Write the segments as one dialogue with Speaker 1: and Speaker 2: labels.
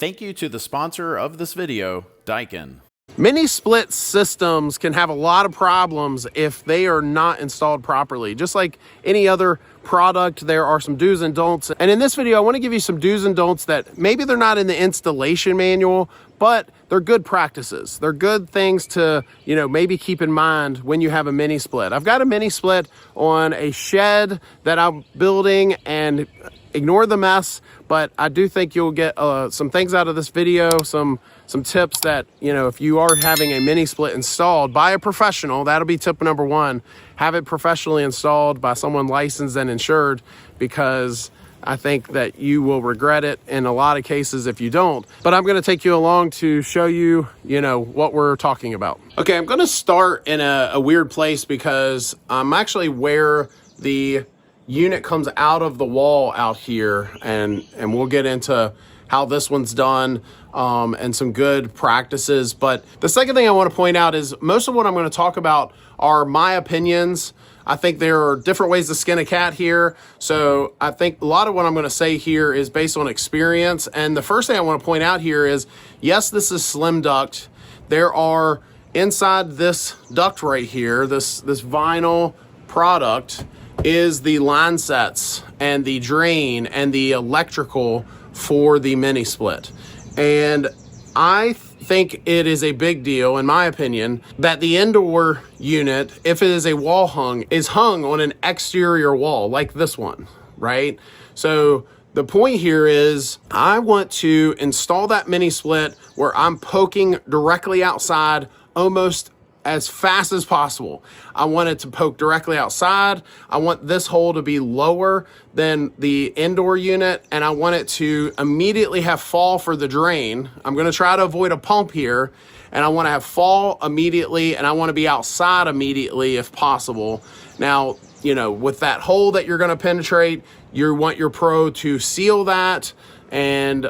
Speaker 1: Thank you to the sponsor of this video, Daikin.
Speaker 2: Mini split systems can have a lot of problems if they are not installed properly. Just like any other product, there are some do's and don'ts. And in this video, I want to give you some do's and don'ts that maybe they're not in the installation manual, but they're good practices. They're good things to, maybe keep in mind when you have a mini split. I've got a mini split on a shed that I'm building, and ignore the mess, but I do think you'll get some things out of this video, some tips that, if you are having a mini split installed by a professional, that'll be tip number one. Have it professionally installed by someone licensed and insured, because I think that you will regret it in a lot of cases if you don't. But I'm gonna take you along to show you, what we're talking about. Okay, I'm gonna start in a weird place because I'm actually where the unit comes out of the wall out here, and we'll get into how this one's done and some good practices. But the second thing I want to point out is most of what I'm going to talk about are my opinions. I think there are different ways to skin a cat here. So I think a lot of what I'm going to say here is based on experience. And the first thing I want to point out here is, yes, this is slim duct. There are inside this duct right here, this vinyl product, is the line sets and the drain and the electrical for the mini split. And I think it is a big deal, in my opinion, that the indoor unit, if it is a wall hung, is hung on an exterior wall like this one, right? So the point here is I want to install that mini split where I'm poking directly outside almost as fast as possible. I want it to poke directly outside. I want this hole to be lower than the indoor unit, and I want it to immediately have fall for the drain. I'm gonna try to avoid a pump here, and I wanna have fall immediately, and I wanna be outside immediately if possible. Now, with that hole that you're gonna penetrate, you want your pro to seal that, and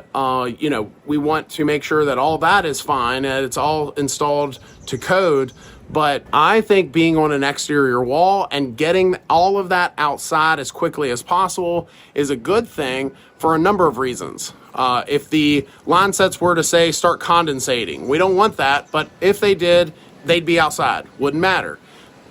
Speaker 2: we want to make sure that all that is fine and it's all installed to code. But I think being on an exterior wall and getting all of that outside as quickly as possible is a good thing for a number of reasons. If the line sets were to say start condensating, we don't want that, but if they did, they'd be outside, wouldn't matter.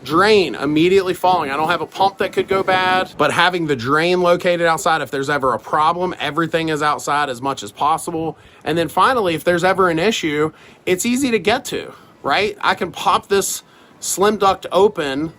Speaker 2: Drain immediately falling. I don't have a pump that could go bad, but having the drain located outside, if there's ever a problem, everything is outside as much as possible. And then finally, if there's ever an issue, it's easy to get to, right? I can pop this slim duct open,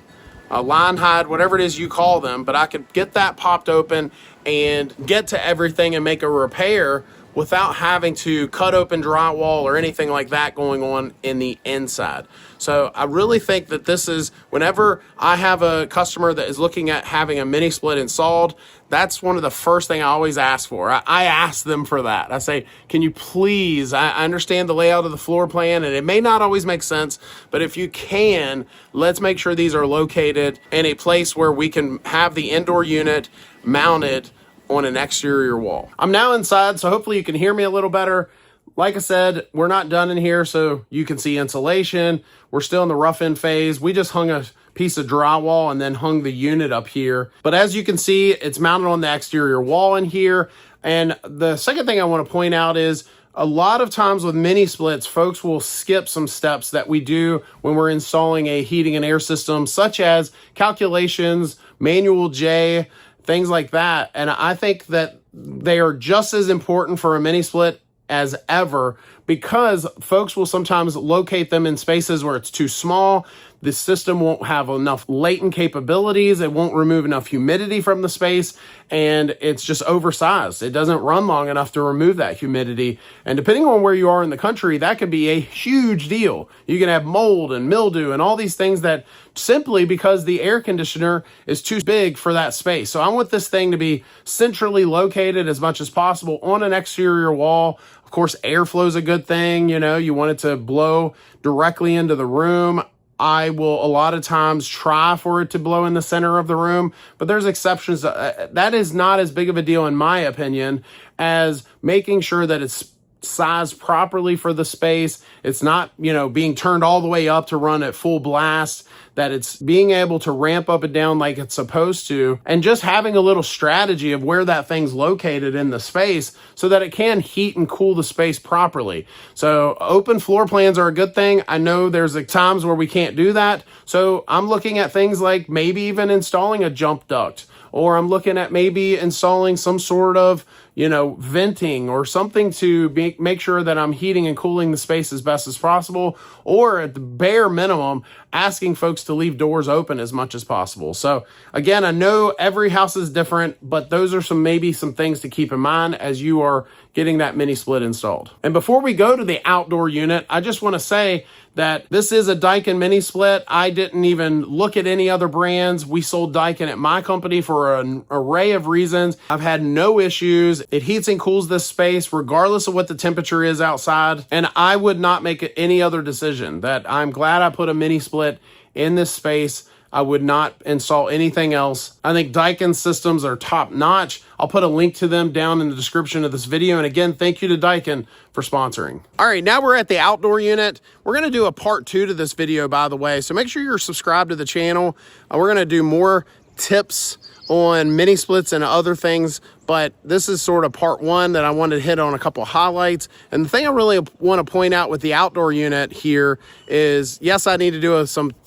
Speaker 2: a line hide, whatever it is you call them, but I could get that popped open and get to everything and make a repair without having to cut open drywall or anything like that going on in the inside. So I really think that this is, whenever I have a customer that is looking at having a mini split installed, that's one of the first thing I always ask for. I ask them for that. I say, can you please, I understand the layout of the floor plan and it may not always make sense, but if you can, let's make sure these are located in a place where we can have the indoor unit mounted on an exterior wall. I'm now inside, so hopefully you can hear me a little better. Like I said, we're not done in here, so you can see insulation. We're still in the rough in phase. We just hung a piece of drywall and then hung the unit up here. But as you can see, it's mounted on the exterior wall in here. And the second thing I want to point out is a lot of times with mini splits, folks will skip some steps that we do when we're installing a heating and air system, such as calculations, manual J, things like that. And I think that they are just as important for a mini split as ever, because folks will sometimes locate them in spaces where it's too small. The system won't have enough latent capabilities. It won't remove enough humidity from the space, and it's just oversized. It doesn't run long enough to remove that humidity. And depending on where you are in the country, that could be a huge deal. You can have mold and mildew and all these things that simply because the air conditioner is too big for that space. So I want this thing to be centrally located as much as possible on an exterior wall. Of course, airflow is a good thing. You want it to blow directly into the room. I will a lot of times try for it to blow in the center of the room, but there's exceptions. That is not as big of a deal, in my opinion, as making sure that it's sized properly for the space. It's not, being turned all the way up to run at full blast, that it's being able to ramp up and down like it's supposed to, and just having a little strategy of where that thing's located in the space so that it can heat and cool the space properly. So open floor plans are a good thing. I know there's times where we can't do that. So I'm looking at things like maybe even installing a jump duct, or I'm looking at maybe installing some sort of, venting or something to make sure that I'm heating and cooling the space as best as possible, or at the bare minimum, asking folks to leave doors open as much as possible. So again, I know every house is different, but those are maybe some things to keep in mind as you are getting that mini split installed. And before we go to the outdoor unit, I just want to say that this is a Daikin mini split. I didn't even look at any other brands. We sold Daikin at my company for an array of reasons. I've had no issues. It heats and cools this space regardless of what the temperature is outside. And I would not make any other decision. That I'm glad I put a mini split in this space. I would not install anything else. I think Daikin systems are top notch. I'll put a link to them down in the description of this video. And again, thank you to Daikin for sponsoring. All right, now we're at the outdoor unit. We're gonna do a part 2 to this video, by the way. So make sure you're subscribed to the channel. We're gonna do more tips on mini splits and other things, but this is sort of part 1 that I wanted to hit on a couple of highlights. And the thing I really want to point out with the outdoor unit here is, yes, I need to do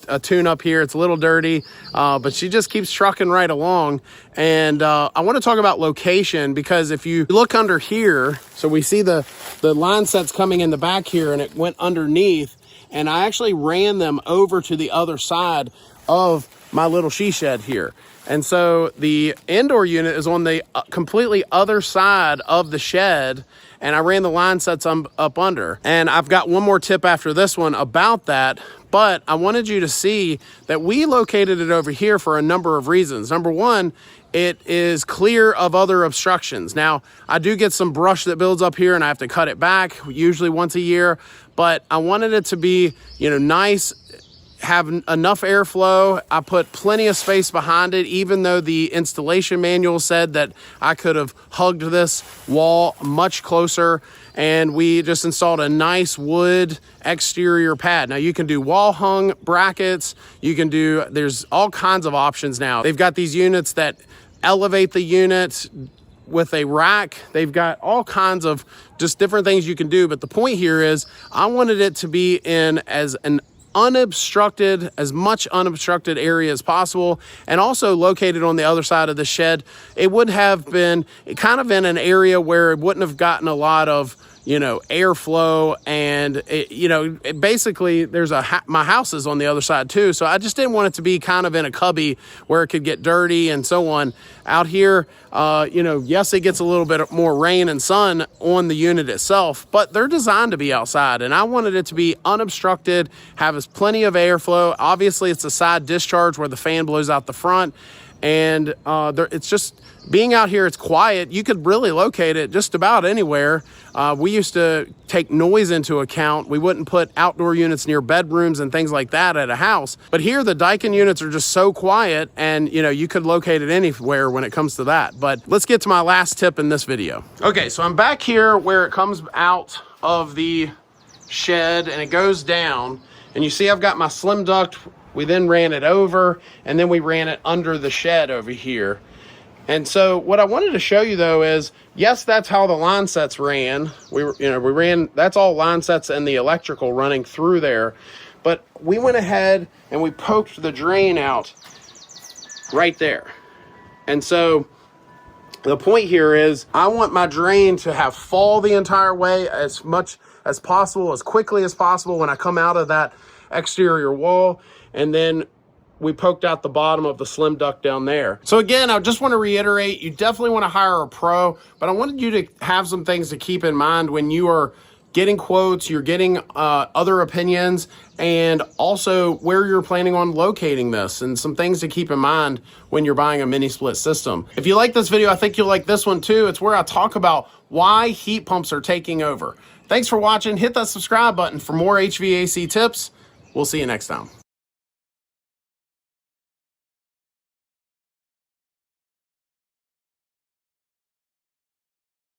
Speaker 2: a tune up here. It's a little dirty, but she just keeps trucking right along. And I want to talk about location, because if you look under here, so we see the line sets coming in the back here, and it went underneath, and I actually ran them over to the other side of my little she shed here. And so the indoor unit is on the completely other side of the shed, and I ran the line sets up under. And I've got one more tip after this one about that, but I wanted you to see that we located it over here for a number of reasons. Number one, it is clear of other obstructions. Now, I do get some brush that builds up here and I have to cut it back, usually once a year, but I wanted it to be, nice, have enough airflow. I put plenty of space behind it, even though the installation manual said that I could have hugged this wall much closer. And we just installed a nice wood exterior pad. Now you can do wall hung brackets. There's all kinds of options now. They've got these units that elevate the unit with a rack. They've got all kinds of just different things you can do. But the point here is I wanted it to be in as much unobstructed area as possible, and also located on the other side of the shed. It would have been kind of in an area where it wouldn't have gotten a lot of airflow, and basically there's my house is on the other side too, so I just didn't want it to be kind of in a cubby where it could get dirty and so on. Out here, yes, it gets a little bit more rain and sun on the unit itself, but they're designed to be outside, and I wanted it to be unobstructed, have plenty of airflow. Obviously it's a side discharge where the fan blows out the front, and it's just being out here, it's quiet. You could really locate it just about anywhere. We used to take noise into account. We wouldn't put outdoor units near bedrooms and things like that at a house. But here, the Daikin units are just so quiet, and you could locate it anywhere when it comes to that. But let's get to my last tip in this video. Okay, so I'm back here where it comes out of the shed and it goes down. And you see I've got my slim duct. We then ran it over, and then we ran it under the shed over here. And so what I wanted to show you though is, yes, that's how the line sets ran. We ran, that's all line sets and the electrical running through there. But we went ahead and we poked the drain out right there. And so the point here is I want my drain to have fall the entire way as much as possible, as quickly as possible when I come out of that exterior wall. And then we poked out the bottom of the slim duct down there. So again, I just want to reiterate, you definitely want to hire a pro, but I wanted you to have some things to keep in mind when you are getting quotes, you're getting other opinions, and also where you're planning on locating this, and some things to keep in mind when you're buying a mini split system. If you like this video, I think you'll like this one too. It's where I talk about why heat pumps are taking over. Thanks for watching. Hit that subscribe button for more HVAC tips. We'll see you next time.